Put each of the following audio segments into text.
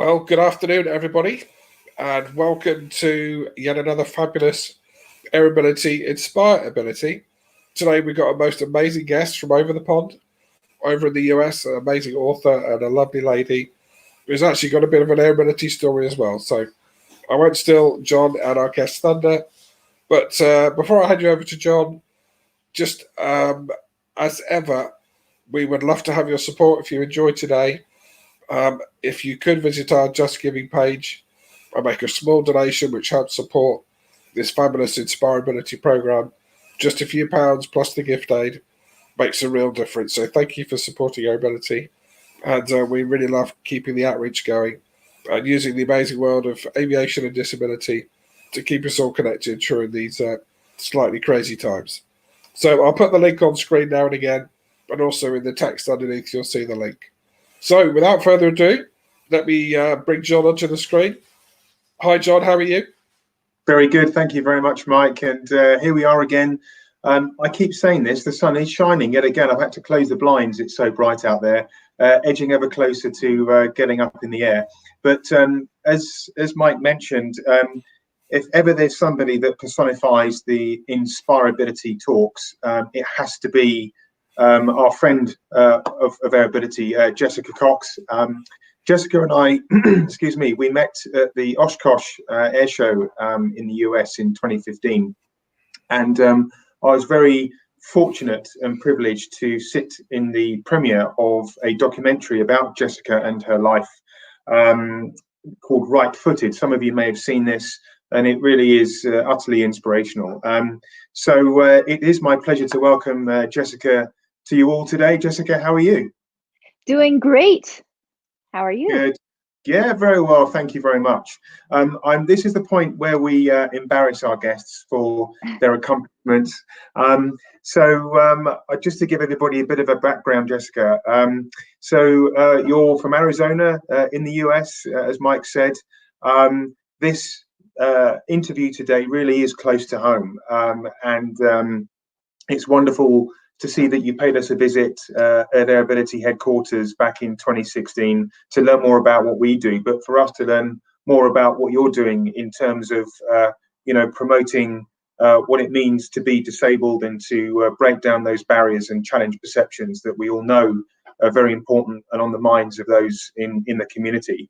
Well, good afternoon, everybody, and welcome to yet another fabulous Aerobility Inspirability. Today we've got a most amazing guest from over the pond, over in the US, an amazing author and a lovely lady who's actually got a bit of an aerobility story as well. So I won't steal John and our guest thunder, but before I hand you over to John, just as ever, we would love to have your support if you enjoyed today. If you could visit our Just Giving page and make a small donation, which helps support this fabulous Inspirability program, just a few pounds plus the gift aid makes a real difference. So thank you for supporting Aerobility. And we really love keeping the outreach going and using the amazing world of aviation and disability to keep us all connected during these slightly crazy times. So I'll put the link on screen now and again, and also in the text underneath you'll see the link. So without further ado, let me bring John onto the screen. Hi, John. How are you? Very good. Thank you very much, Mike. And here we are again. I keep saying this, the sun is shining yet again. I've had to close the blinds. It's so bright out there, edging ever closer to getting up in the air. But as Mike mentioned, if ever there's somebody that personifies the Inspirability talks, it has to be our friend of Aerobility, Jessica Cox. Jessica and I, excuse me, we met at the Oshkosh Air Show in the US in 2015. And I was very fortunate and privileged to sit in the premiere of a documentary about Jessica and her life called Right Footed. Some of you may have seen this, and it really is utterly inspirational. So it is my pleasure to welcome Jessica to you all today. Jessica, how are you? Doing great. How are you? Good. Yeah, very well. Thank you very much. This is the point where we embarrass our guests for their accomplishments. Just to give everybody a bit of a background, Jessica. You're from Arizona in the US, as Mike said. This interview today really is close to home, and it's wonderful to see that you paid us a visit at Aerobility headquarters back in 2016 to learn more about what we do, but for us to learn more about what you're doing in terms of, promoting what it means to be disabled and to break down those barriers and challenge perceptions that we all know are very important and on the minds of those in the community.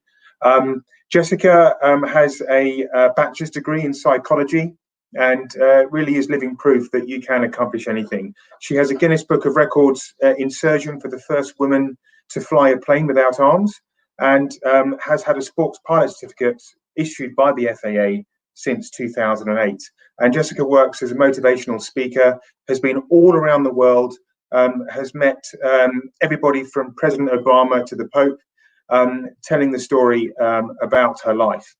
Jessica has a bachelor's degree in psychology, and really is living proof that you can accomplish anything. She has a Guinness Book of Records insertion for the first woman to fly a plane without arms, and has had a sports pilot certificate issued by the FAA since 2008. And Jessica works as a motivational speaker, has been all around the world, has met everybody from President Obama to the Pope, telling the story about her life.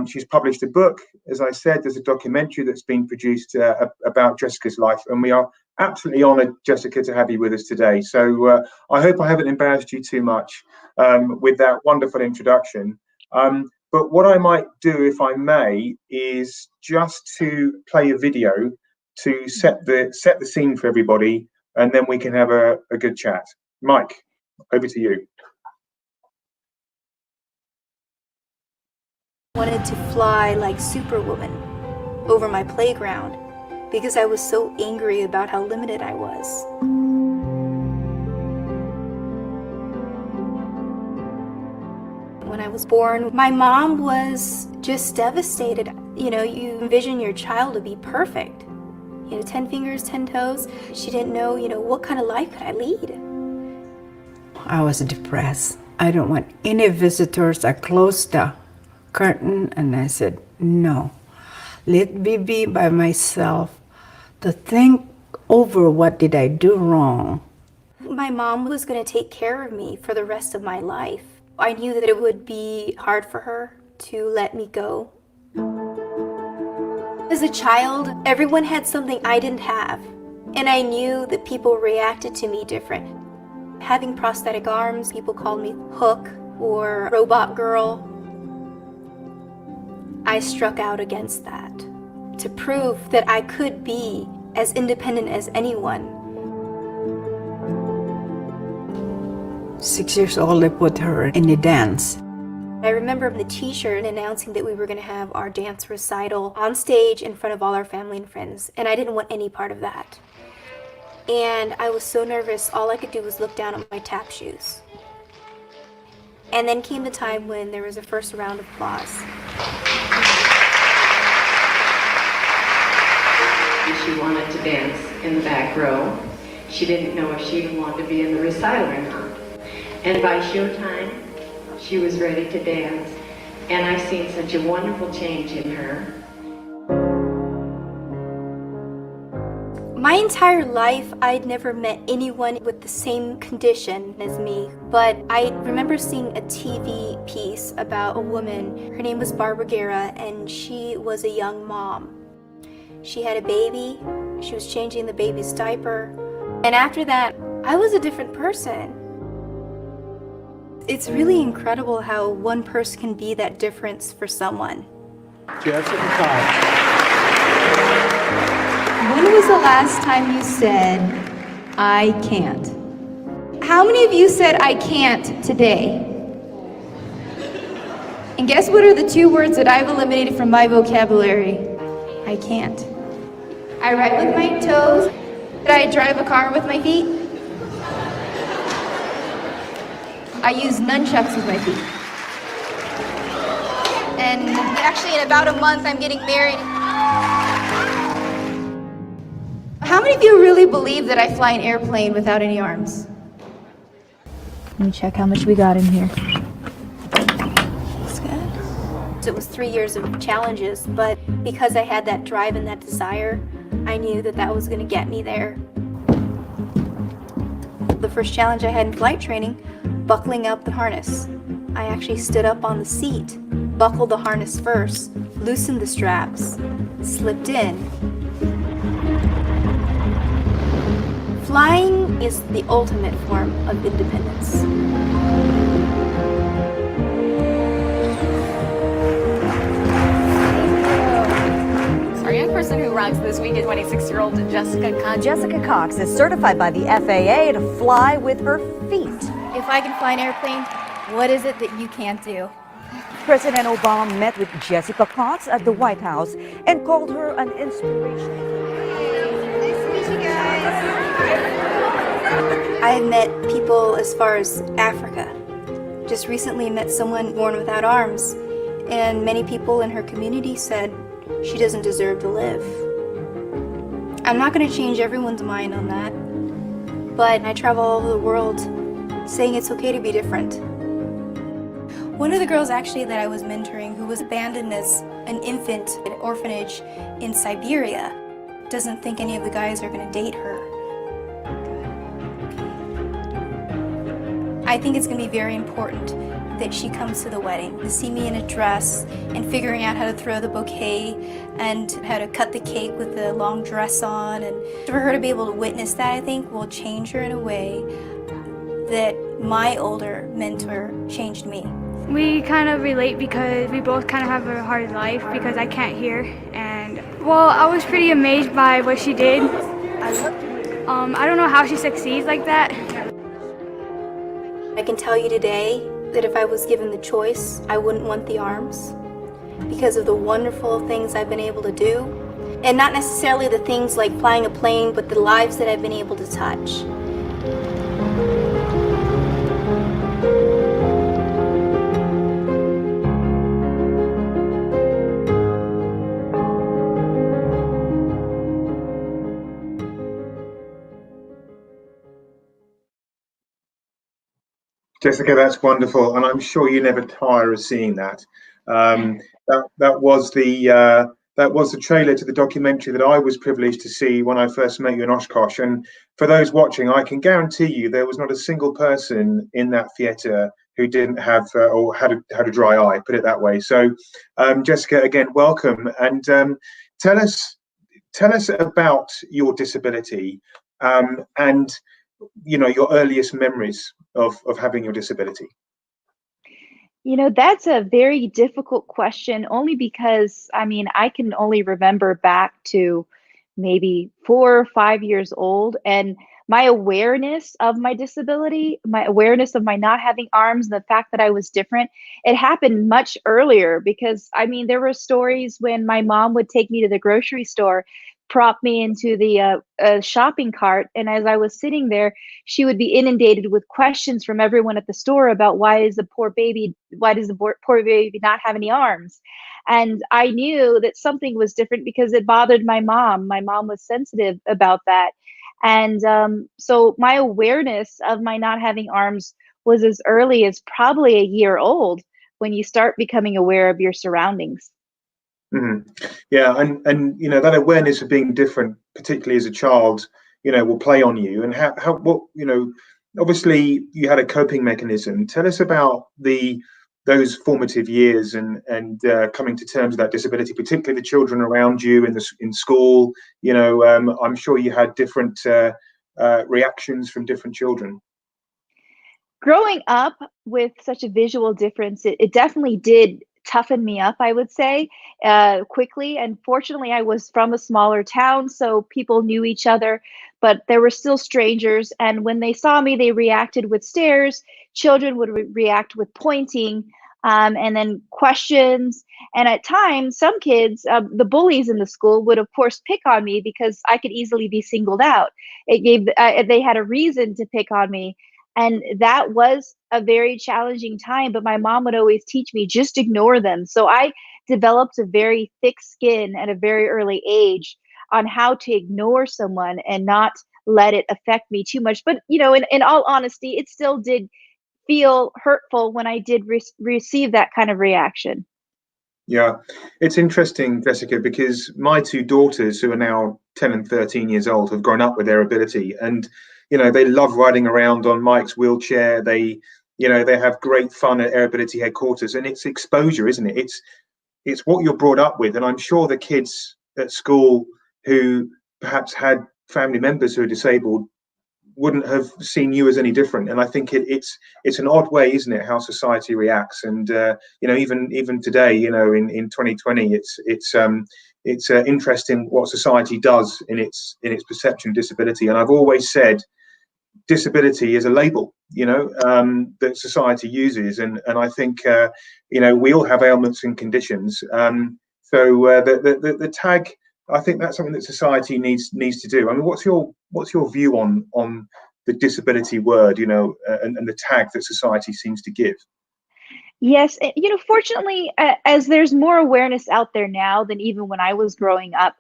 She's published a book, as I said. There's a documentary that's been produced about Jessica's life, and we are absolutely honoured, Jessica, to have you with us today. So I hope I haven't embarrassed you too much with that wonderful introduction. But what I might do, if I may, is just to play a video to set the scene for everybody, and then we can have a good chat. Mike, over to you. Wanted to fly like Superwoman over my playground because I was so angry about how limited I was. When I was born, my mom was just devastated. You envision your child to be perfect. 10 fingers, 10 toes. She didn't know, what kind of life could I lead? I was depressed. I don't want any visitors. I closed the curtain and I said, no, let me be by myself to think over what did I do wrong. My mom was going to take care of me for the rest of my life. I knew that it would be hard for her to let me go. As a child, everyone had something I didn't have, and I knew that people reacted to me different. Having prosthetic arms, people called me Hook or Robot Girl. I struck out against that to prove that I could be as independent as anyone. 6 years old, I put her in a dance. I remember the t-shirt announcing that we were going to have our dance recital on stage in front of all our family and friends, and I didn't want any part of that. And I was so nervous, all I could do was look down at my tap shoes. And then came the time when there was a first round of applause. She wanted to dance in the back row. She didn't know if she wanted to be in the recital or not. And by showtime, she was ready to dance. And I've seen such a wonderful change in her. My entire life, I'd never met anyone with the same condition as me, but I remember seeing a TV piece about a woman. Her name was Barbara Guerra, and she was a young mom. She had a baby, she was changing the baby's diaper, and after that, I was a different person. It's really incredible how one person can be that difference for someone. Jessica Cox. When was the last time you said, I can't? How many of you said, I can't today? And guess what are the 2 words that I've eliminated from my vocabulary? I can't. I write with my toes. I drive a car with my feet. I use nunchucks with my feet. And actually in about a month I'm getting married. How many of you really believe that I fly an airplane without any arms? Let me check how much we got in here. That's good. It was 3 years of challenges, but because I had that drive and that desire, I knew that that was going to get me there. The first challenge I had in flight training, buckling up the harness. I actually stood up on the seat, buckled the harness first, loosened the straps, slipped in. Flying is the ultimate form of independence. Our young person who rocks this week is 26-year-old Jessica Cox. Jessica Cox is certified by the FAA to fly with her feet. If I can fly an airplane, what is it that you can't do? President Obama met with Jessica Cox at the White House and called her an inspiration. I have met people as far as Africa. Just recently met someone born without arms, and many people in her community said she doesn't deserve to live. I'm not going to change everyone's mind on that, but I travel all over the world saying it's okay to be different. One of the girls actually that I was mentoring who was abandoned as an infant at an orphanage in Siberia doesn't think any of the guys are going to date her. I think it's going to be very important that she comes to the wedding, to see me in a dress and figuring out how to throw the bouquet and how to cut the cake with the long dress on. And for her to be able to witness that, I think will change her in a way that my older mentor changed me. We kind of relate because we both kind of have a hard life because I can't hear. And well, I was pretty amazed by what she did. I don't know how she succeeds like that. I can tell you today that if I was given the choice, I wouldn't want the arms because of the wonderful things I've been able to do. And not necessarily the things like flying a plane, but the lives that I've been able to touch. Jessica, that's wonderful, and I'm sure you never tire of seeing that. That was the trailer to the documentary that I was privileged to see when I first met you in Oshkosh. And for those watching, I can guarantee you there was not a single person in that theatre who didn't have or had a dry eye. Put it that way. So, Jessica, again, welcome, and tell us about your disability and your earliest memories of having your disability. That's a very difficult question, only because, I can only remember back to maybe 4 or 5 years old. And my awareness of my disability, my awareness of my not having arms, the fact that I was different, it happened much earlier because I mean, there were stories when my mom would take me to the grocery store, prop me into the shopping cart. And as I was sitting there, she would be inundated with questions from everyone at the store about why does the poor baby not have any arms? And I knew that something was different because it bothered my mom. My mom was sensitive about that. And so my awareness of my not having arms was as early as probably a year old when you start becoming aware of your surroundings. Yeah, and that awareness of being different, particularly as a child, will play on you. And what obviously you had a coping mechanism. Tell us about those formative years and coming to terms with that disability, particularly the children around you in school. I'm sure you had different reactions from different children. Growing up with such a visual difference, it definitely did toughen me up, I would say, quickly. And fortunately, I was from a smaller town, so people knew each other, but there were still strangers. And when they saw me, they reacted with stares. Children would react with pointing, and then questions. And at times, some kids, the bullies in the school, would of course pick on me because I could easily be singled out. They had a reason to pick on me. And that was a very challenging time, but my mom would always teach me, just ignore them. So I developed a very thick skin at a very early age on how to ignore someone and not let it affect me too much. But, in all honesty, it still did feel hurtful when I did receive that kind of reaction. Yeah, it's interesting, Jessica, because my two daughters, who are now 10 and 13 years old, have grown up with Aerobility, and they love riding around on Mike's wheelchair. They have great fun at Aerobility headquarters, and it's exposure, isn't it? It's what you're brought up with, and I'm sure the kids at school who perhaps had family members who are disabled wouldn't have seen you as any different. And I think it's an odd way, isn't it, how society reacts? And even today, in 2020, it's interesting what society does in its perception of disability. And I've always said disability is a label, that society uses, and I think we all have ailments and conditions. So the tag, I think that's something that society needs to do. I mean, what's your view on the disability word, and the tag that society seems to give? Yes, fortunately, as there's more awareness out there now than even when I was growing up,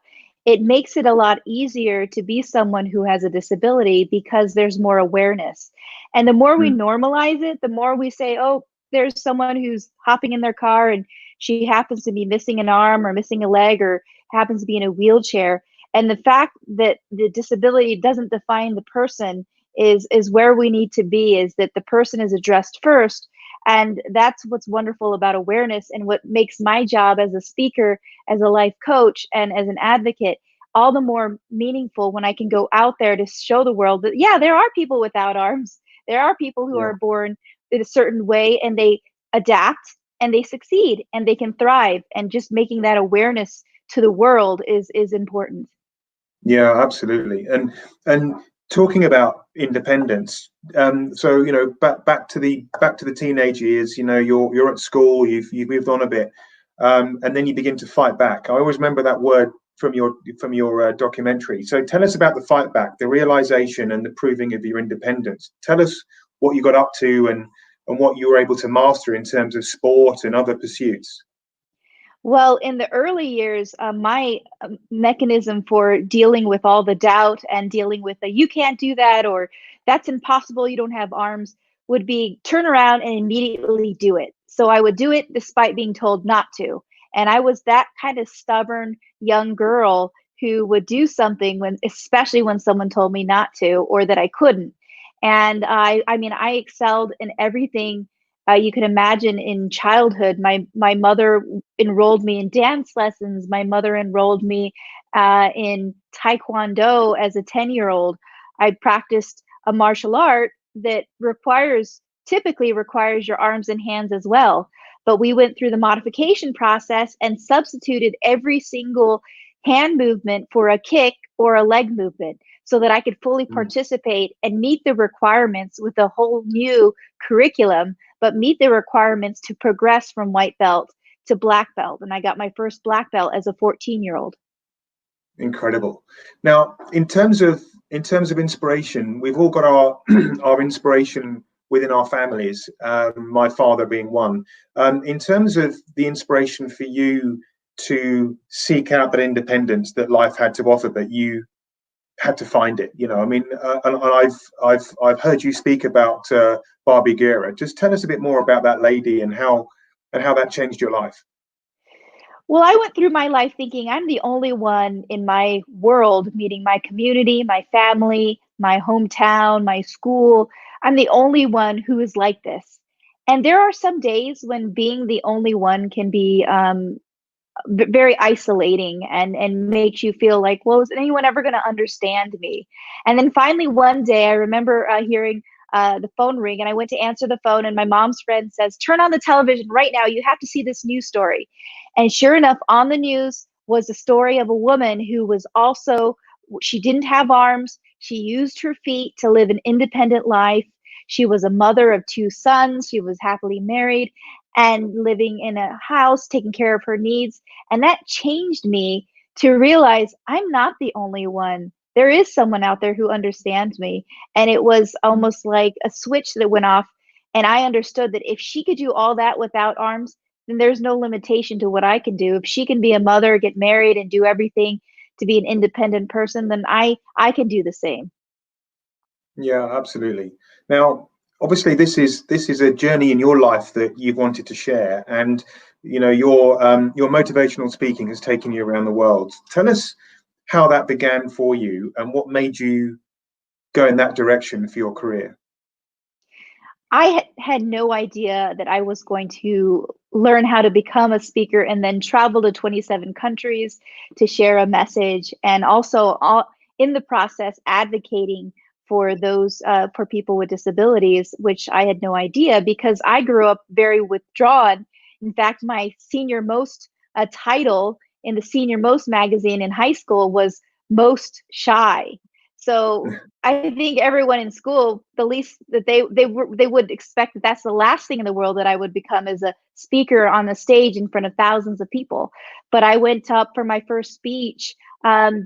it makes it a lot easier to be someone who has a disability because there's more awareness. And the more we normalize it, the more we say, oh, there's someone who's hopping in their car and she happens to be missing an arm or missing a leg or happens to be in a wheelchair. And the fact that the disability doesn't define the person is where we need to be, is that the person is addressed first. And that's what's wonderful about awareness, and what makes my job as a speaker, as a life coach, and as an advocate all the more meaningful when I can go out there to show the world that, yeah, there are people without arms. There are people who are born in a certain way and they adapt and they succeed and they can thrive. And just making that awareness to the world is important. Yeah, absolutely. And talking about independence, so back to the teenage years, you're at school, you've moved on a bit, and then you begin to fight back. I always remember that word from your documentary. So tell us about the fight back, the realization and the proving of your independence. Tell us what you got up to and what you were able to master in terms of sport and other pursuits. Well, in the early years, my mechanism for dealing with all the doubt and dealing with you can't do that, or that's impossible, you don't have arms, would be turn around and immediately do it. So I would do it despite being told not to. And I was that kind of stubborn young girl who would do something especially when someone told me not to or that I couldn't. And I mean, I excelled in everything you can imagine in childhood. My mother enrolled me in dance lessons. My mother enrolled me in Taekwondo as a 10-year-old. I practiced a martial art that typically requires your arms and hands as well. But we went through the modification process and substituted every single hand movement for a kick or a leg movement. so that I could fully participate and meet the requirements with a whole new curriculum, but meet the requirements to progress from white belt to black belt. And I got my first black belt as a 14-year-old. Incredible. Now, in terms of inspiration, we've all got our our inspiration within our families. My father being one. In terms of the inspiration for you to seek out that independence that life had to offer, but you had to find it. You know, I mean, and I've heard you speak about Barbie Guerra. Just tell us a bit more about that lady and how that changed your life. Well, I went through my life thinking I'm the only one in my world, meeting my community, my family, my hometown, my school. I'm the only one who is like this. And there are some days when being the only one can be very isolating and makes you feel like, well, is anyone ever going to understand me? And then finally, one day, I remember hearing the phone ring, and I went to answer the phone, and my mom's friend says, "Turn on the television right now. You have to see this news story." And sure enough, on the news was the story of a woman who was also, she didn't have arms. She used her feet to live an independent life. She was a mother of 2 sons. She was happily married and living in a house, taking care of her needs. And that changed me to realize I'm not the only one. There is someone out there who understands me. And it was almost like a switch that went off. And I understood that if she could do all that without arms, then there's no limitation to what I can do. If she can be a mother, get married, and do everything to be an independent person, then I can do the same. Yeah, absolutely. Now, obviously, this is a journey in your life that you've wanted to share, and you know your motivational speaking has taken you around the world. Tell us how that began for you and what made you go in that direction for your career. I had no idea that I was going to learn how to become a speaker and then travel to 27 countries to share a message, and also in the process advocating for those for people with disabilities, which I had no idea because I grew up very withdrawn. In fact, my senior most title in the Senior Most magazine in high school was most shy. So I think everyone in school, the least that they would expect that that's the last thing in the world that I would become as a speaker on the stage in front of thousands of people. But I went up for my first speech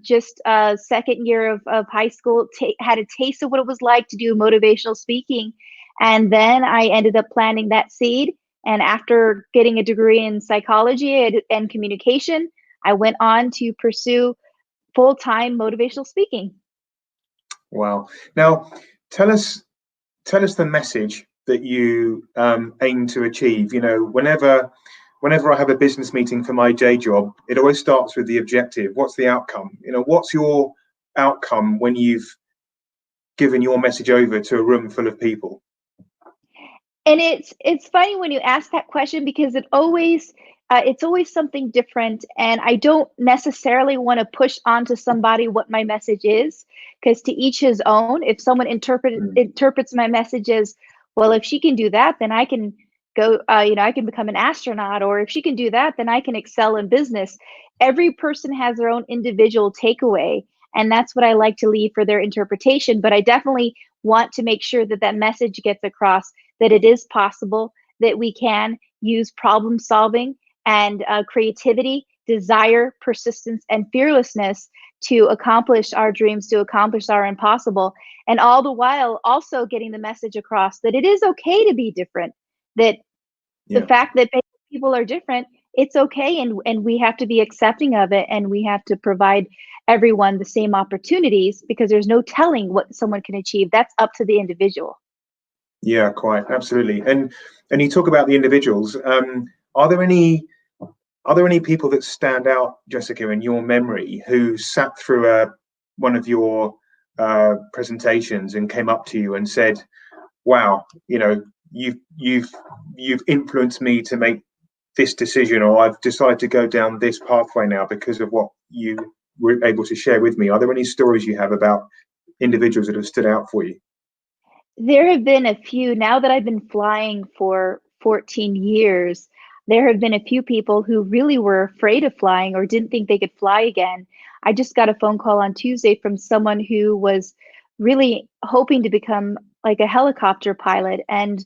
just second year of high school, had a taste of what it was like to do motivational speaking. And then I ended up planting that seed. And after getting a degree in psychology and communication, I went on to pursue full-time motivational speaking. Wow. Now, tell us the message that you aim to achieve. You know, whenever I have a business meeting for my day job, it always starts with the objective. What's the outcome? You know, what's your outcome when you've given your message over to a room full of people? And it's funny when you ask that question because it's always something different, and I don't necessarily want to push onto somebody what my message is, because to each his own. If someone interprets my message as, well, if she can do that, then I can go, I can become an astronaut, or if she can do that, then I can excel in business. Every person has their own individual takeaway, and that's what I like to leave for their interpretation. But I definitely want to make sure that that message gets across, that it is possible, that we can use problem solving and creativity, desire, persistence, and fearlessness to accomplish our dreams, to accomplish our impossible. And all the while also getting the message across that it is okay to be different, that the fact that people are different, it's okay. And we have to be accepting of it. And we have to provide everyone the same opportunities, because there's no telling what someone can achieve. That's up to the individual. Yeah, quite absolutely. And you talk about the individuals. Are there any people that stand out, Jessica, in your memory, who sat through one of your presentations and came up to you and said, "Wow, you know, you've influenced me to make this decision, or I've decided to go down this pathway now because of what you were able to share with me"? Are there any stories you have about individuals that have stood out for you? There have been a few. Now that I've been flying for 14 years, there have been a few people who really were afraid of flying or didn't think they could fly again. I just got a phone call on Tuesday from someone who was really hoping to become like a helicopter pilot, and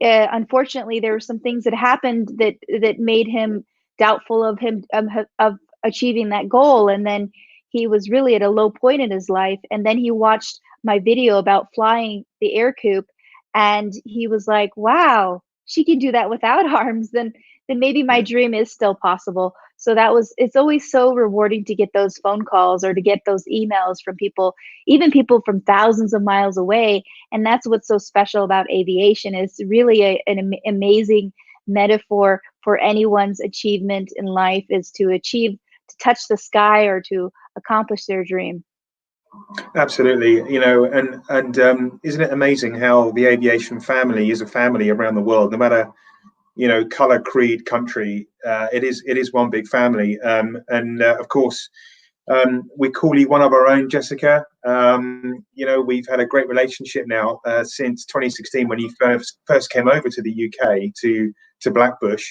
unfortunately, there were some things that happened that made him doubtful of achieving that goal. And then he was really at a low point in his life. And then he watched my video about flying the air coupe, and he was like, "Wow, she can do that without arms. Then maybe my dream is still possible." So it's always so rewarding to get those phone calls or to get those emails from people, even people from thousands of miles away. And that's what's so special about aviation. Is really an amazing metaphor for anyone's achievement in life, is to touch the sky or to accomplish their dream. Absolutely, and isn't it amazing how the aviation family is a family around the world, no matter color, creed, country. It is one big family, and of course, we call you one of our own, Jessica. We've had a great relationship now since 2016, when you first came over to the UK to Blackbush.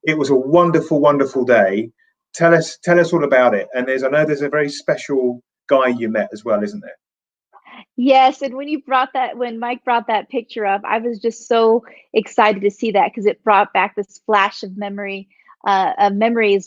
It was a wonderful day. Tell us all about it. And I know there's a very special guy you met as well, isn't there? Yes, and when Mike brought that picture up, I was just so excited to see that, because it brought back this flash of memories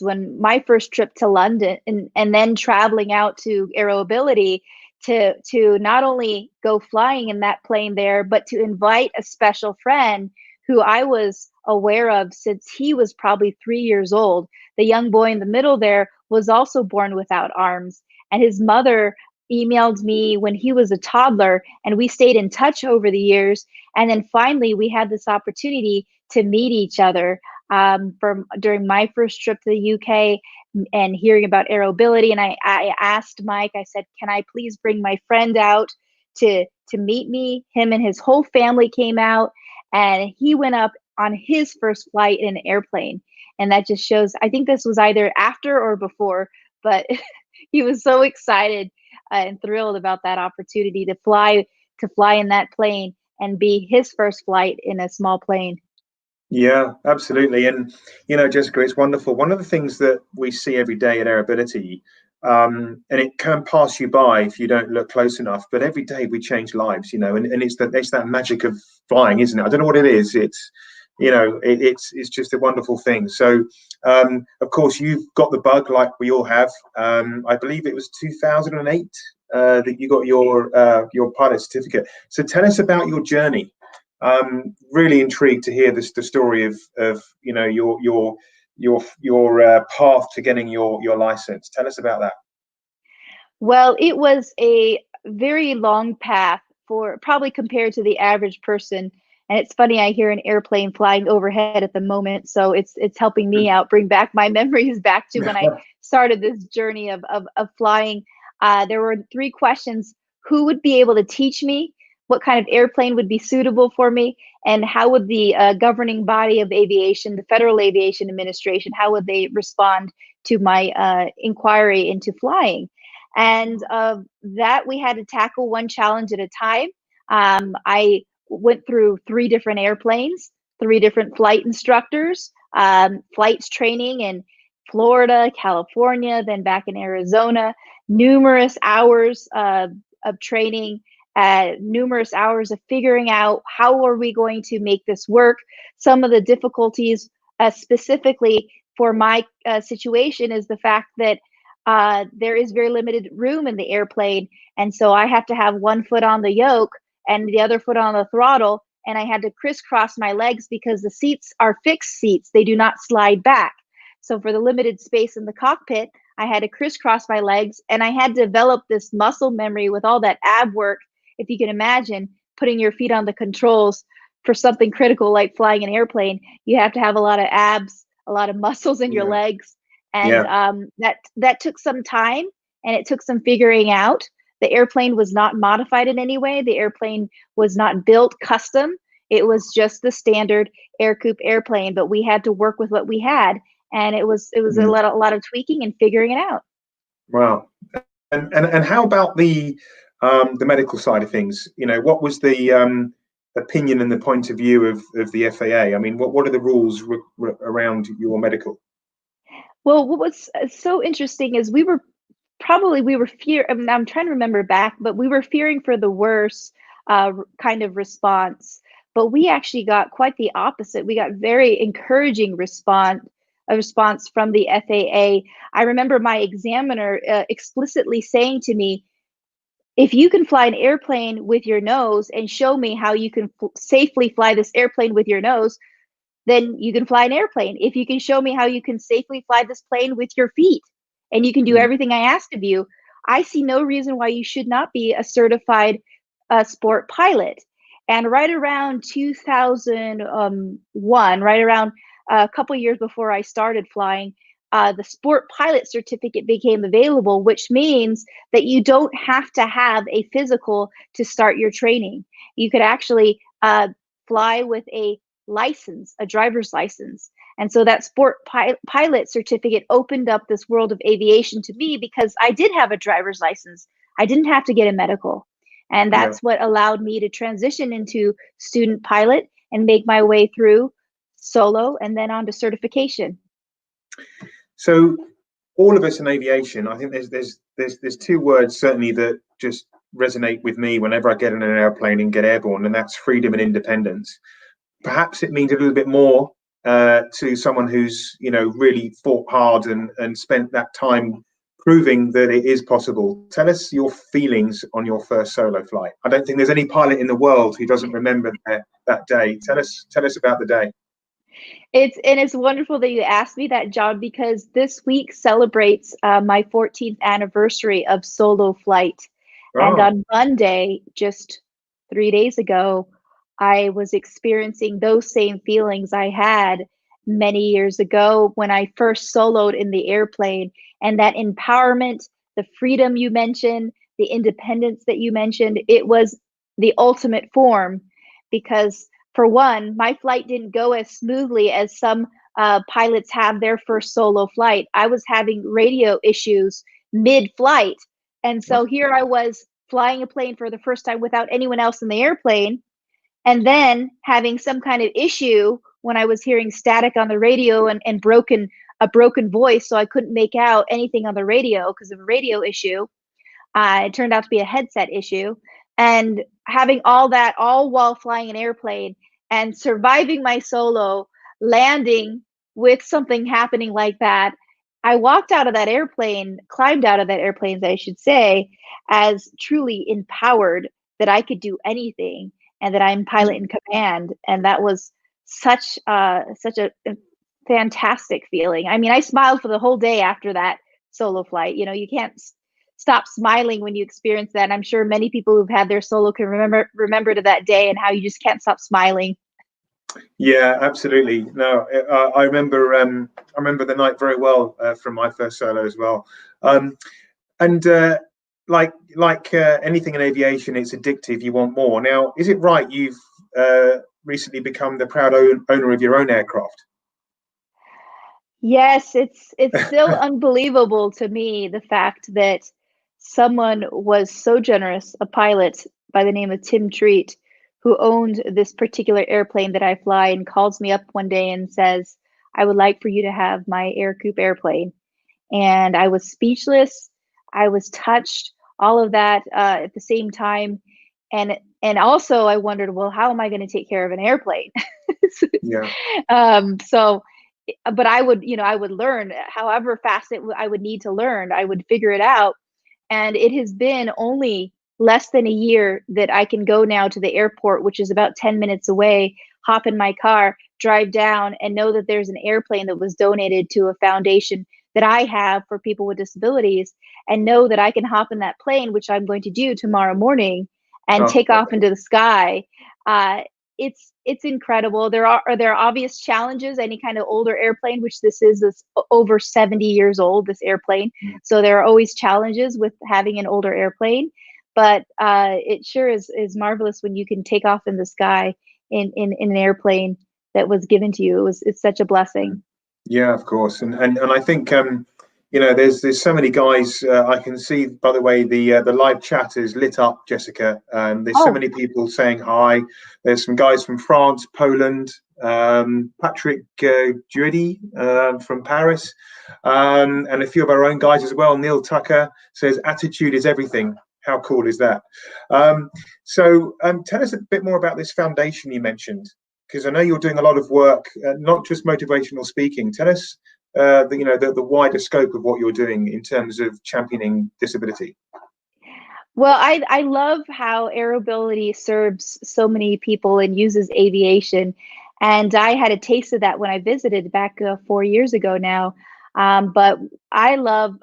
when my first trip to London, and then traveling out to Aerobility to not only go flying in that plane there, but to invite a special friend who I was aware of since he was probably 3 years old. The young boy in the middle there was also born without arms, and his mother emailed me when he was a toddler, and we stayed in touch over the years. And then finally we had this opportunity to meet each other during my first trip to the UK, and hearing about Aerobility. And I asked Mike, I said, "Can I please bring my friend out to meet me?" Him and his whole family came out, and he went up on his first flight in an airplane. And that just shows, I think this was either after or before, but he was so excited and thrilled about that opportunity to fly in that plane and be his first flight in a small plane. Yeah, absolutely. And Jessica, it's wonderful. One of the things that we see every day at Aerobility, and it can pass you by if you don't look close enough, but every day we change lives, and it's that magic of flying, isn't it? I don't know what it is. It's just a wonderful thing. So of course you've got the bug, like we all have. I believe it was 2008 that you got your pilot certificate. So tell us about your journey. Really intrigued to hear the story of your path to getting your license. Tell us about that. Well, it was a very long path, for probably compared to the average person. And it's funny, I hear an airplane flying overhead at the moment, so it's helping me out, bring back my memories back to when I started this journey of flying. There were 3 questions: who would be able to teach me? What kind of airplane would be suitable for me? And how would the governing body of aviation, the Federal Aviation Administration, how would they respond to my inquiry into flying? And that we had to tackle one challenge at a time. I went through 3 different airplanes, 3 different flight instructors, flights training in Florida, California, then back in Arizona, numerous hours of training, numerous hours of figuring out how are we going to make this work. Some of the difficulties specifically for my situation is the fact that there is very limited room in the airplane. And so I have to have one foot on the yoke and the other foot on the throttle. And I had to crisscross my legs because the seats are fixed seats. They do not slide back. So for the limited space in the cockpit, I had to crisscross my legs, and I had to develop this muscle memory with all that ab work. If you can imagine putting your feet on the controls for something critical like flying an airplane, you have to have a lot of abs, a lot of muscles in your legs. And that took some time, and it took some figuring out. The airplane was not modified in any way. The airplane was not built custom. It was just the standard air coupe airplane, but we had to work with what we had. And it was a lot of tweaking and figuring it out. Wow. And how about the medical side of things? What was the opinion and the point of view of the FAA? I mean, what are the rules around your medical? Well, what was so interesting is we were I'm trying to remember back, but we were fearing for the worst kind of response. But we actually got quite the opposite. We got very encouraging a response from the FAA. I remember my examiner explicitly saying to me, if you can fly an airplane with your nose and show me how you can safely fly this airplane with your nose, then you can fly an airplane. If you can show me how you can safely fly this plane with your feet and you can do everything I asked of you, I see no reason why you should not be a certified sport pilot. And right around 2001, right around a couple years before I started flying, the sport pilot certificate became available, which means that you don't have to have a physical to start your training. You could actually fly with a license, a driver's license. And so that sport pilot certificate opened up this world of aviation to me because I did have a driver's license. I didn't have to get a medical. And that's what allowed me to transition into student pilot and make my way through solo and then on to certification. So all of us in aviation, I think there's two words certainly that just resonate with me whenever I get in an airplane and get airborne, and that's freedom and independence. Perhaps it means a little bit more to someone who's, you know, really fought hard and spent that time proving that it is possible. Tell us your feelings on your first solo flight. I don't think there's any pilot in the world who doesn't remember that day. Tell us about the day. It's wonderful that you asked me that, John, because this week celebrates my 14th anniversary of solo flight. And on Monday, just 3 days ago, I was experiencing those same feelings I had many years ago when I first soloed in the airplane. And that empowerment, the freedom you mentioned, the independence that you mentioned, it was the ultimate form. Because for one, my flight didn't go as smoothly as some pilots have their first solo flight. I was having radio issues mid-flight. And so here I was flying a plane for the first time without anyone else in the airplane, and then having some kind of issue when I was hearing static on the radio and a broken voice, so I couldn't make out anything on the radio because of a radio issue. It turned out to be a headset issue. And having all that all while flying an airplane and surviving my solo, landing with something happening like that, I walked out of that airplane, climbed out of that airplane, I should say, as truly empowered that I could do anything and that I'm pilot in command. And that was such a fantastic feeling. I mean, I smiled for the whole day after that solo flight. You know, you can't stop smiling when you experience that. And I'm sure many people who've had their solo can remember to that day and how you just can't stop smiling. Yeah, absolutely. No, I remember the night very well from my first solo as well. Like anything in aviation, it's addictive. You want more. Now, is it right you've recently become the proud owner of your own aircraft? Yes, it's still unbelievable to me, the fact that someone was so generous, a pilot by the name of Tim Treat, who owned this particular airplane that I fly, and calls me up one day and says, I would like for you to have my Air Coupe airplane. And I was speechless. I was touched, all of that at the same time. And also I wondered, well, how am I going to take care of an airplane? Yeah. But I would learn however fast I would need to learn. I would figure it out. And it has been only less than a year that I can go now to the airport, which is about 10 minutes away, hop in my car, drive down, and know that there's an airplane that was donated to a foundation that I have for people with disabilities, and know that I can hop in that plane, which I'm going to do tomorrow morning, and take off into the sky. It's incredible. There are obvious challenges. Any kind of older airplane, which this is over 70 years old, this airplane. So there are always challenges with having an older airplane, but it sure is marvelous when you can take off in the sky in an airplane that was given to you. It's such a blessing. Yeah, of course. And I think you know, there's so many guys. I can see, by the way, the live chat is lit up, Jessica. There's so many people saying hi. There's some guys from France, Poland, Patrick Judy from Paris, and a few of our own guys as well. Neil Tucker says attitude is everything. How cool is that? So tell us a bit more about this foundation you mentioned, because I know you're doing a lot of work, not just motivational speaking. Tell us the wider scope of what you're doing in terms of championing disability. Well, I love how Aerobility serves so many people and uses aviation. And I had a taste of that when I visited back 4 years ago now. But I love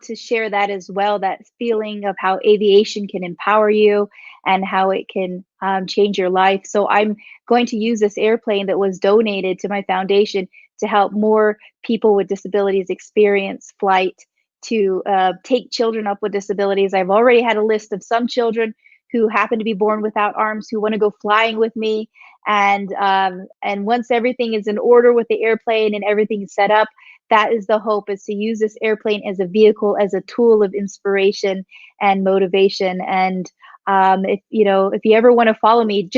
to share that as well, that feeling of how aviation can empower you and how it can change your life. So I'm going to use this airplane that was donated to my foundation to help more people with disabilities experience flight, to take children up with disabilities. I've already had a list of some children who happen to be born without arms who want to go flying with me. And once everything is in order with the airplane and everything is set up, that is the hope, is to use this airplane as a vehicle, as a tool of inspiration and motivation. And if you ever want to follow me,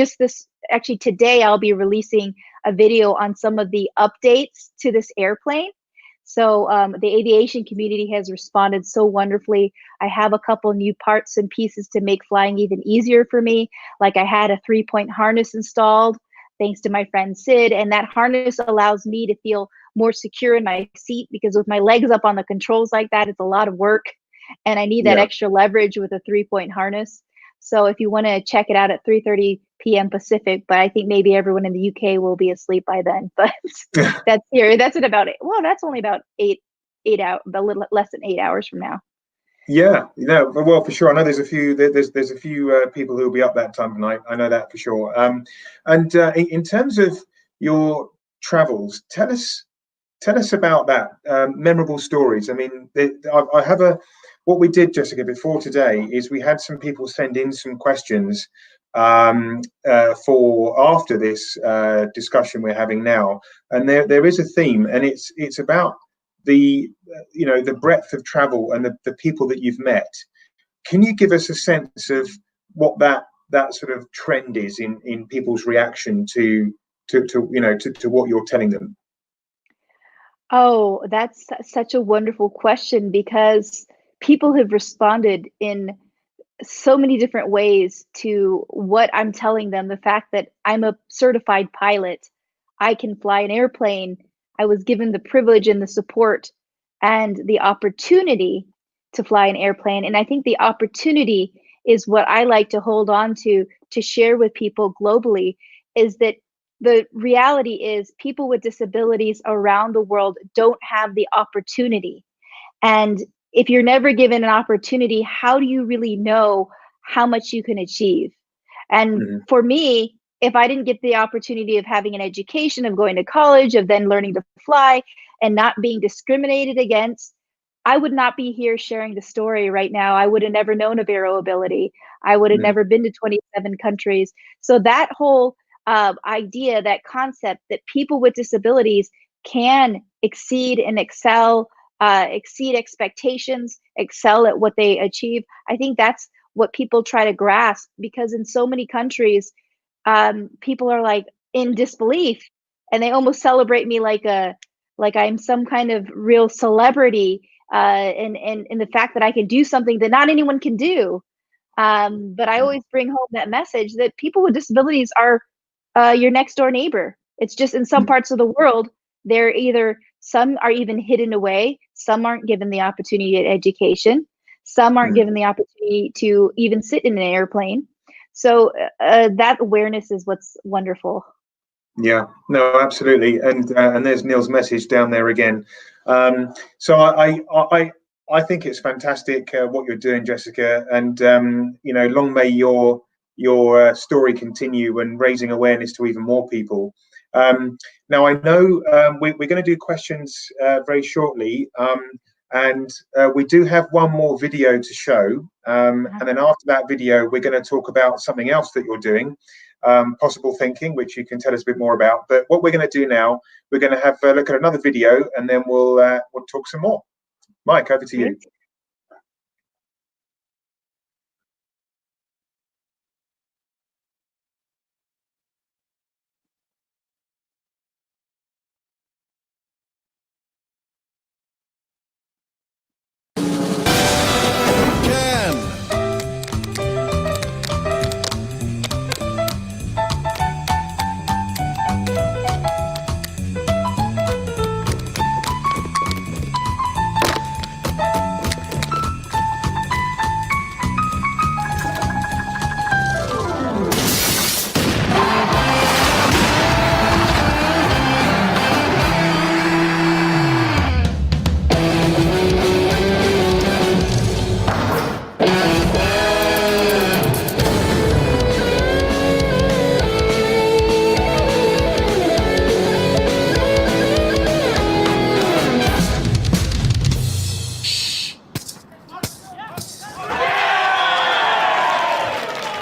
actually today I'll be releasing a video on some of the updates to this airplane. So the aviation community has responded so wonderfully. I have a couple new parts and pieces to make flying even easier for me. Like I had a 3-point harness installed thanks to my friend Sid, and that harness allows me to feel more secure in my seat, because with my legs up on the controls like that, it's a lot of work, and I need that extra leverage with a 3-point harness. So if you want to check it out at 3:30 p.m. Pacific, but I think maybe everyone in the UK will be asleep by then. But that's here. That's at about that's only about eight hours, a little less than 8 hours from now. Yeah, well, for sure. I know there's a few people who will be up that time tonight. I know that for sure. And in terms of your travels, tell us about that, memorable stories. I mean, I have what we did, Jessica, before today is we had some people send in some questions for after this discussion we're having now, and there is a theme, and it's about the breadth of travel and the people that you've met. Can you give us a sense of what that sort of trend is in people's reaction to what you're telling them? Oh, that's such a wonderful question, because people have responded in so many different ways to what I'm telling them. The fact that I'm a certified pilot, I can fly an airplane. I was given the privilege and the support and the opportunity to fly an airplane. And I think the opportunity is what I like to hold on to share with people globally, is that the reality is people with disabilities around the world don't have the opportunity. And if you're never given an opportunity, how do you really know how much you can achieve? And for me, if I didn't get the opportunity of having an education, of going to college, of then learning to fly and not being discriminated against, I would not be here sharing the story right now. I would have never known of Aerobility. I would have never been to 27 countries. So that whole idea, that concept that people with disabilities can exceed and excel, exceed expectations, excel at what they achieve. I think that's what people try to grasp, because in so many countries, people are like in disbelief, and they almost celebrate me like I'm some kind of real celebrity, in the fact that I can do something that not anyone can do. But I always bring home that message that people with disabilities are your next door neighbor. It's just in some parts of the world, they're either, some are even hidden away, some aren't given the opportunity at education, some aren't given the opportunity to even sit in an airplane. So that awareness is what's wonderful. Yeah, no, absolutely. And there's Neil's message down there again. So I think it's fantastic what you're doing, Jessica, and long may your story continue and raising awareness to even more people. Now I know we're going to do questions very shortly, and we do have one more video to show, and then after that video we're going to talk about something else that you're doing, possible thinking, which you can tell us a bit more about. But what we're going to do now, we're going to have a look at another video, and then we'll talk some more. Mike, over to you.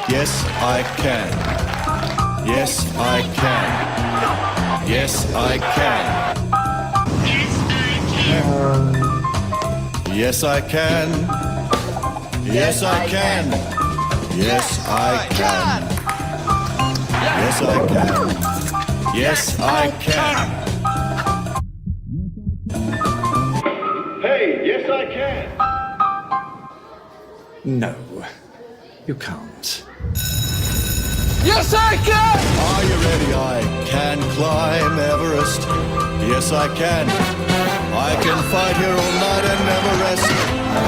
Yes, I can. Yes, I can. Yes, I can. Yes, I can. Yes, I can. Yes, I can. Yes, I can. Yes, I can. Hey, yes, I can. No, you can't. Yes, I can! Are you ready? I can climb Everest. Yes, I can. I can fight here all night and never rest.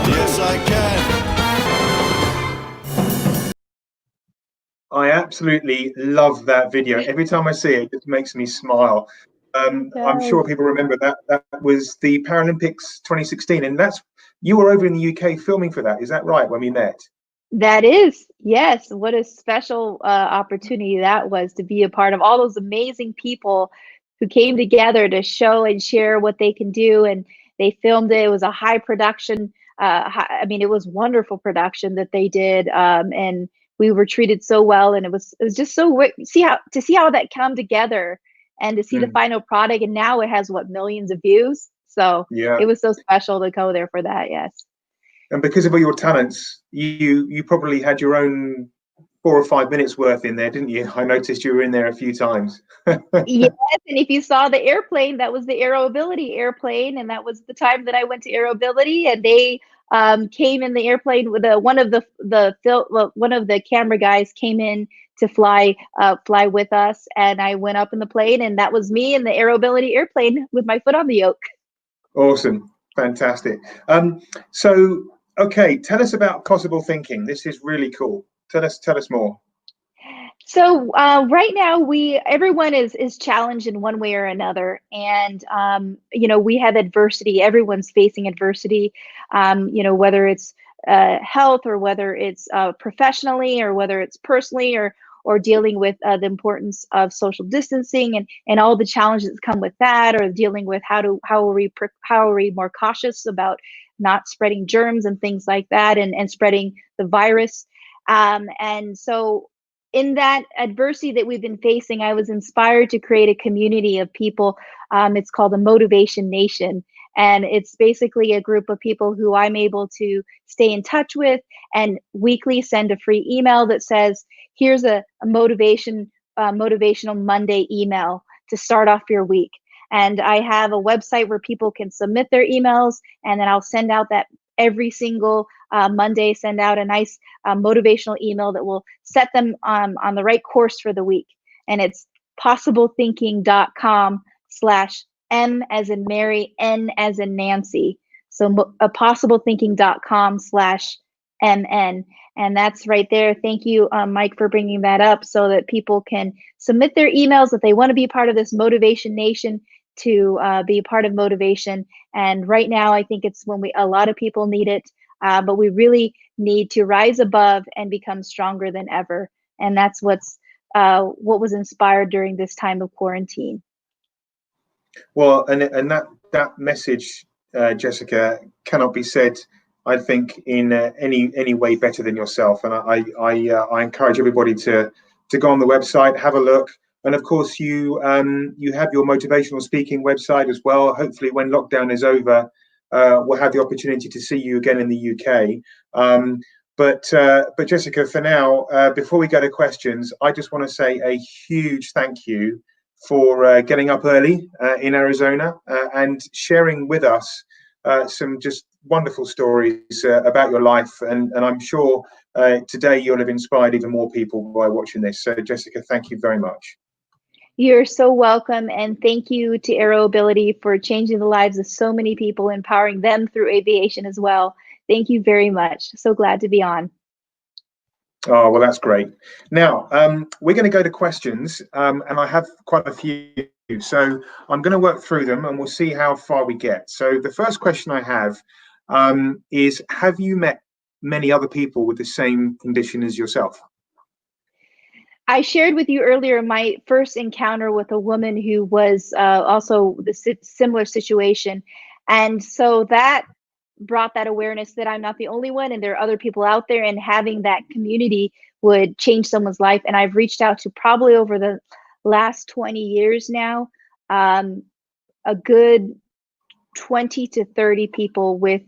Yes, I can. I absolutely love that video. Every time I see it, it just makes me smile. I'm sure people remember that. That was the Paralympics 2016, and you were over in the UK filming for that. Is that right, when we met? That is, yes. What a special opportunity that was, to be a part of all those amazing people who came together to show and share what they can do. And they filmed it. It was a high production. I mean, it was wonderful production that they did. And we were treated so well. And it was just so see how that come together, and to see the final product. And now it has millions of views. So yeah, it was so special to go there for that. Yes. And because of all your talents, you probably had your own 4 or 5 minutes worth in there, didn't you? I noticed you were in there a few times. Yes, and if you saw the airplane, that was the Aerobility airplane, and that was the time that I went to Aerobility, and they came in the airplane with one of the camera guys came in to fly with us, and I went up in the plane, and that was me in the Aerobility airplane with my foot on the yoke. Awesome, fantastic. So, okay, tell us about possible thinking. This is really cool. Tell us more. So right now, everyone is challenged in one way or another, and we have adversity. Everyone's facing adversity. Whether it's health, or whether it's professionally, or whether it's personally, or dealing with the importance of social distancing and all the challenges that come with that, or dealing with how are we more cautious about not spreading germs and things like that, and spreading the virus. And so in that adversity that we've been facing, I was inspired to create a community of people. It's called the Motivation Nation. And it's basically a group of people who I'm able to stay in touch with, and weekly send a free email that says, here's a motivational Monday email to start off your week. And I have a website where people can submit their emails, and then I'll send out that every single Monday, send out a nice motivational email that will set them on the right course for the week. And it's possiblethinking.com/M as in Mary, N as in Nancy. So possiblethinking.com/MN. And that's right there. Thank you, Mike, for bringing that up, so that people can submit their emails if they want to be part of this Motivation Nation, to be a part of motivation. And right now, I think it's when a lot of people need it, but we really need to rise above and become stronger than ever. And that's what was inspired during this time of quarantine. Well, and that message, Jessica, cannot be said, I think, in any way better than yourself. And I encourage everybody to go on the website, have a look. And of course, you have your motivational speaking website as well. Hopefully, when lockdown is over, we'll have the opportunity to see you again in the UK. But Jessica, for now, before we go to questions, I just want to say a huge thank you for getting up early in Arizona and sharing with us some just wonderful stories about your life. And I'm sure today you'll have inspired even more people by watching this. So Jessica, thank you very much. You're so welcome. And thank you to Aerobility for changing the lives of so many people, empowering them through aviation as well. Thank you very much. So glad to be on. Oh, well, that's great. Now, we're going to go to questions, and I have quite a few. So I'm going to work through them and we'll see how far we get. So the first question I have is, have you met many other people with the same condition as yourself? I shared with you earlier my first encounter with a woman who was also the similar situation. And so that brought that awareness that I'm not the only one and there are other people out there, and having that community would change someone's life. And I've reached out to probably over the last 20 years now, a good 20 to 30 people with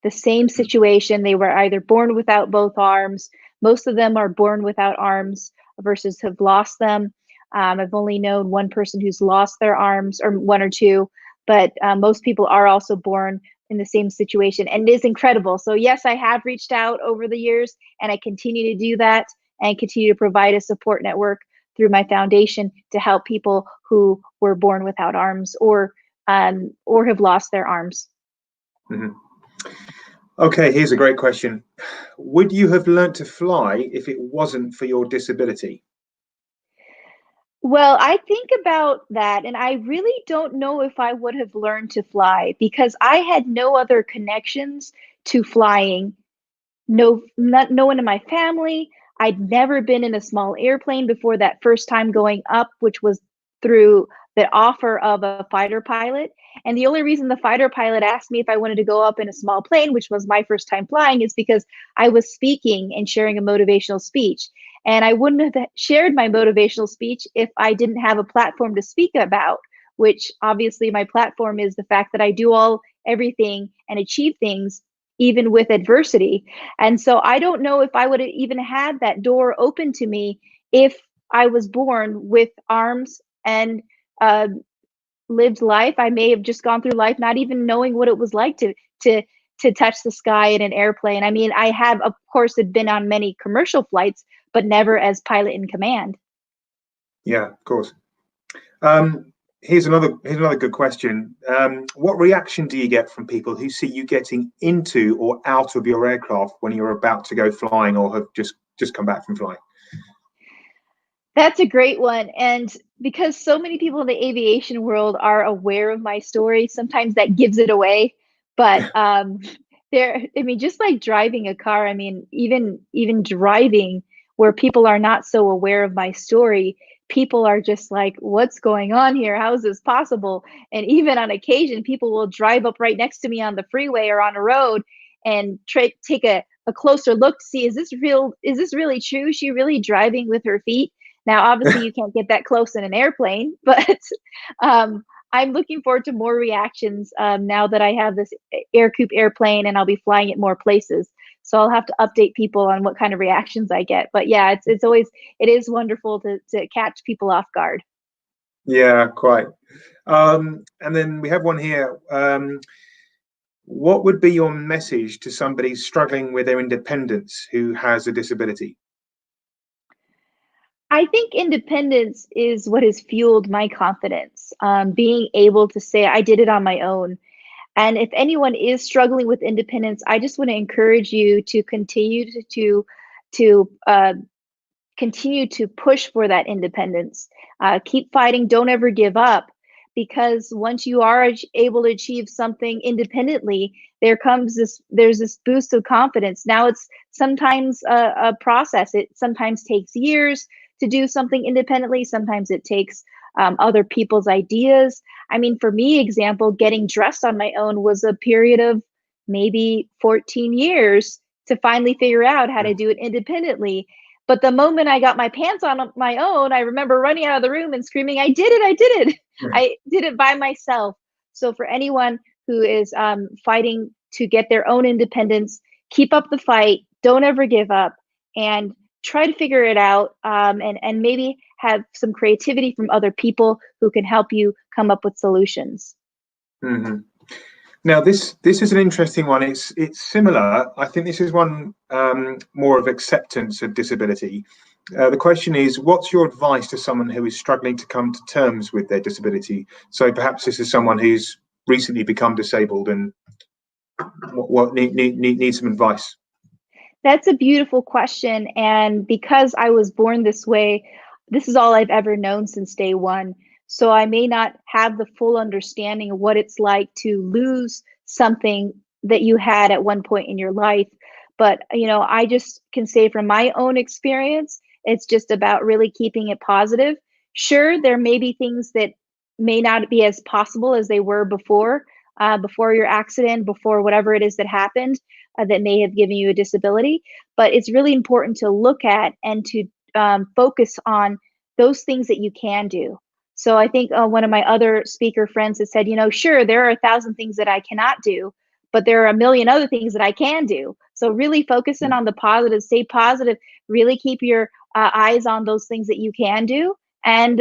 the same situation. They were either born without both arms. Most of them are born without arms versus have lost them. I've only known one person who's lost their arms, or one or two, but most people are also born in the same situation, and it is incredible. So yes, I have reached out over the years, and I continue to do that and continue to provide a support network through my foundation to help people who were born without arms or have lost their arms. Mm-hmm. Okay, here's a great question. Would you have learned to fly if it wasn't for your disability? Well, I think about that, and I really don't know if I would have learned to fly because I had no other connections to flying. No one in my family. I'd never been in a small airplane before that first time going up, which was through the offer of a fighter pilot. And the only reason the fighter pilot asked me if I wanted to go up in a small plane, which was my first time flying, is because I was speaking and sharing a motivational speech. And I wouldn't have shared my motivational speech if I didn't have a platform to speak about, which obviously my platform is the fact that I do everything and achieve things even with adversity. And so I don't know if I would have even had that door open to me if I was born with arms and lived life. I may have just gone through life not even knowing what it was like to touch the sky in an airplane. I mean, I have, of course, had been on many commercial flights, but never as pilot in command. Yeah, of course. Here's another good question. What reaction do you get from people who see you getting into or out of your aircraft when you're about to go flying or have just come back from flying? That's a great one. And because so many people in the aviation world are aware of my story, sometimes that gives it away. But just like driving a car, I mean, even driving where people are not so aware of my story, people are just like, what's going on here? How is this possible? And even on occasion, people will drive up right next to me on the freeway or on a road and take a closer look to see, is this real? Is this really true? Is she really driving with her feet? Now, obviously, you can't get that close in an airplane, but I'm looking forward to more reactions now that I have this Aircoup airplane and I'll be flying it more places. So I'll have to update people on what kind of reactions I get. But yeah, it is wonderful to catch people off guard. Yeah, quite. And then we have one here. What would be your message to somebody struggling with their independence who has a disability? I think independence is what has fueled my confidence. Being able to say I did it on my own. And if anyone is struggling with independence, I just want to encourage you to continue to continue to push for that independence. Keep fighting. Don't ever give up, because once you are able to achieve something independently, there's this boost of confidence. Now it's sometimes a process. It sometimes takes years to do something independently. Sometimes it takes other people's ideas. I mean, for me, example, getting dressed on my own was a period of maybe 14 years to finally figure out how to do it independently. But the moment I got my pants on my own, I remember running out of the room and screaming, I did it. I did it. I did it by myself. So for anyone who is fighting to get their own independence. Keep up the fight. Don't ever give up, and try to figure it out, and maybe have some creativity from other people who can help you come up with solutions. Mm-hmm. Now, this is an interesting one. It's similar. I think this is one more of acceptance of disability. The question is, what's your advice to someone who is struggling to come to terms with their disability? So perhaps this is someone who's recently become disabled and what needs some advice. That's a beautiful question. And because I was born this way, this is all I've ever known since day one. So I may not have the full understanding of what it's like to lose something that you had at one point in your life. But, I just can say from my own experience, it's just about really keeping it positive. Sure, there may be things that may not be as possible as they were before your accident, before whatever it is that happened that may have given you a disability. But it's really important to look at and to focus on those things that you can do. So I think one of my other speaker friends has said, sure, there are 1,000 things that I cannot do, but there are a million other things that I can do. So really focusing on the positive, stay positive, really keep your eyes on those things that you can do, and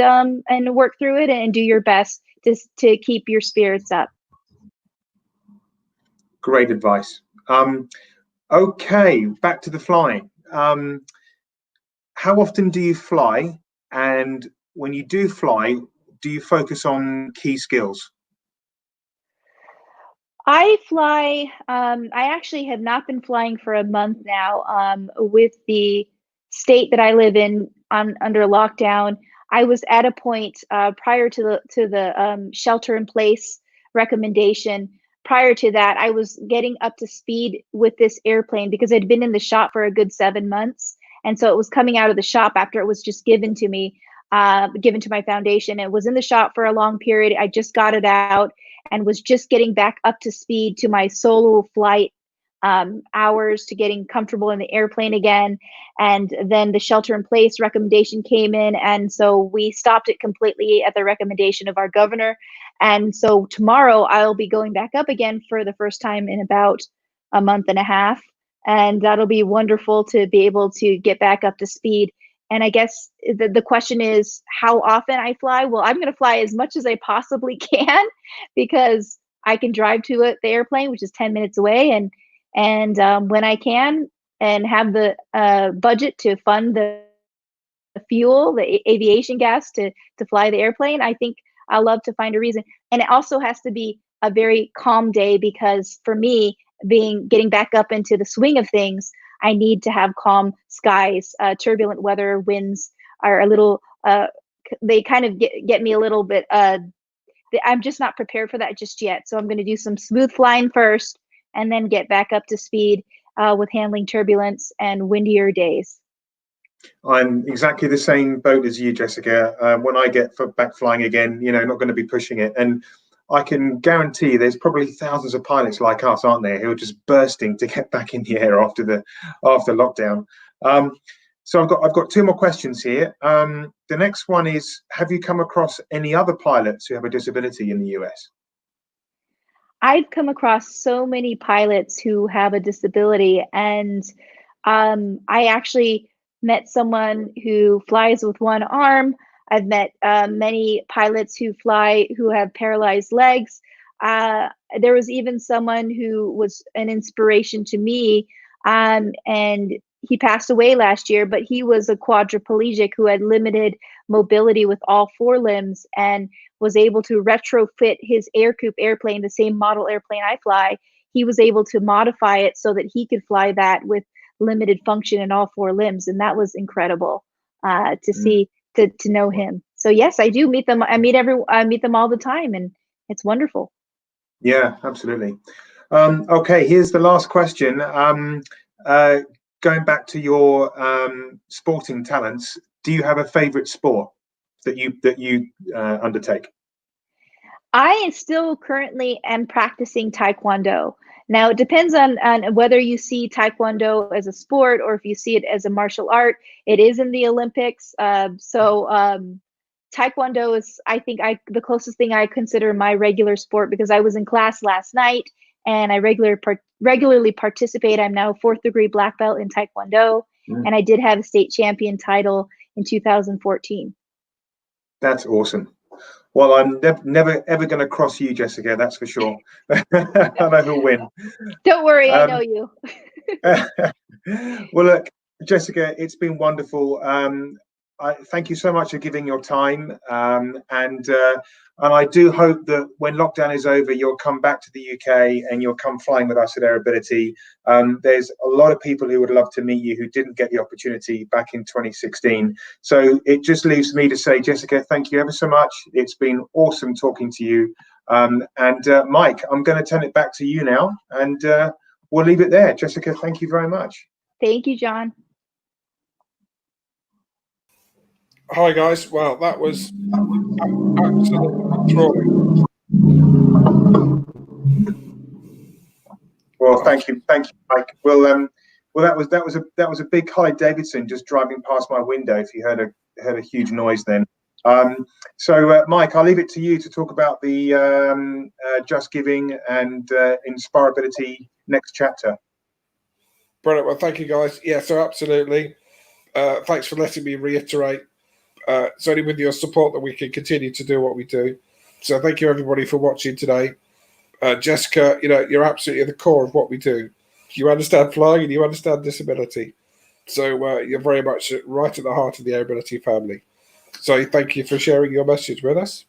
work through it and do your best to keep your spirits up. Great advice. Okay, back to the flying. How often do you fly? And when you do fly, do you focus on key skills? I fly. I actually have not been flying for a month now. With the state that I live in under lockdown, I was at a point prior to the shelter in place recommendation. Prior to that, I was getting up to speed with this airplane because I'd been in the shop for a good 7 months, and so it was coming out of the shop after it was just given to me, given to my foundation. It was in the shop for a long period. I just got it out and was just getting back up to speed to my solo flight hours, to getting comfortable in the airplane again. And then the shelter in place recommendation came in, and so we stopped it completely at the recommendation of our governor. And so tomorrow I'll be going back up again for the first time in about a month and a half, and that'll be wonderful to be able to get back up to speed. And I guess the question is how often I fly. Well, I'm going to fly as much as I possibly can because I can drive to the airplane, which is 10 minutes away, and when I can and have the budget to fund the fuel, the aviation gas to fly the airplane, I think I love to find a reason. And it also has to be a very calm day, because for me, getting back up into the swing of things, I need to have calm skies. Turbulent weather, winds are a little, they kind of get me a little bit, I'm just not prepared for that just yet. So I'm going to do some smooth flying first and then get back up to speed with handling turbulence and windier days. I'm exactly the same boat as you, Jessica. When I get back flying again, not going to be pushing it. And I can guarantee there's probably thousands of pilots like us, aren't there, who are just bursting to get back in the air after lockdown. So I've got two more questions here. The next one is, have you come across any other pilots who have a disability in the US? I've come across so many pilots who have a disability, and I actually met someone who flies with one arm. I've met many pilots who fly who have paralyzed legs. There was even someone who was an inspiration to me, and he passed away last year, but he was a quadriplegic who had limited mobility with all four limbs and was able to retrofit his Air Coupe airplane, the same model airplane I fly. He was able to modify it so that he could fly that with limited function in all four limbs, and that was incredible to see, to know him. So yes, I do meet them. I meet them all the time, and it's wonderful. Yeah, absolutely. Okay, here's the last question. Going back to your sporting talents, do you have a favorite sport that you undertake? I still currently am practicing Taekwondo. Now, it depends on whether you see Taekwondo as a sport or if you see it as a martial art. It is in the Olympics. So Taekwondo is, I think, the closest thing I consider my regular sport, because I was in class last night and I regularly participate. I'm now 4th degree black belt in Taekwondo, and I did have a state champion title in 2014. That's awesome. Well, I'm never ever going to cross you, Jessica. That's for sure. I know who'll win. Don't worry, I know you. Well, look, Jessica, it's been wonderful. I thank you so much for giving your time, and I do hope that when lockdown is over, you'll come back to the UK and you'll come flying with us at Aerobility. There's a lot of people who would love to meet you who didn't get the opportunity back in 2016. So it just leaves me to say, Jessica, thank you ever so much. It's been awesome talking to you. And Mike, I'm going to turn it back to you now, and we'll leave it there. Jessica, thank you very much. Thank you, John. Hi guys. Well, that was absolutely thrilling. Well, thank you, Mike. Well, that was a big Harley Davidson just driving past my window. If you heard a huge noise, then. So, Mike, I'll leave it to you to talk about the Just Giving and Inspirability next chapter. Brilliant. Well, thank you guys. Yeah, so absolutely. Thanks for letting me reiterate. It's only with your support that we can continue to do what we do. So thank you everybody for watching today. Jessica, you're absolutely at the core of what we do. You understand flying and you understand disability. So you're very much right at the heart of the Aerobility family. So thank you for sharing your message with us.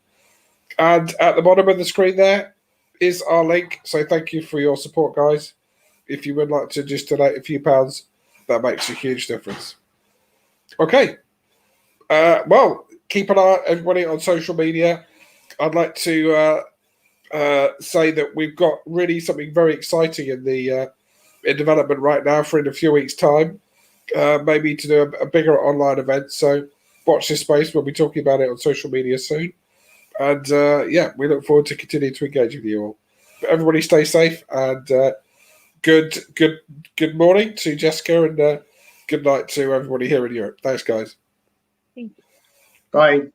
And at the bottom of the screen there is our link. So thank you for your support, guys. If you would like to just donate a few pounds, that makes a huge difference. Okay. Well, keep an eye, everybody, on social media. I'd like to say that we've got really something very exciting in development right now for in a few weeks' time. Maybe to do a bigger online event. So watch this space. We'll be talking about it on social media soon. And yeah, we look forward to continuing to engage with you all. But everybody stay safe, and good morning to Jessica, and good night to everybody here in Europe. Thanks, guys. Thank you. Bye.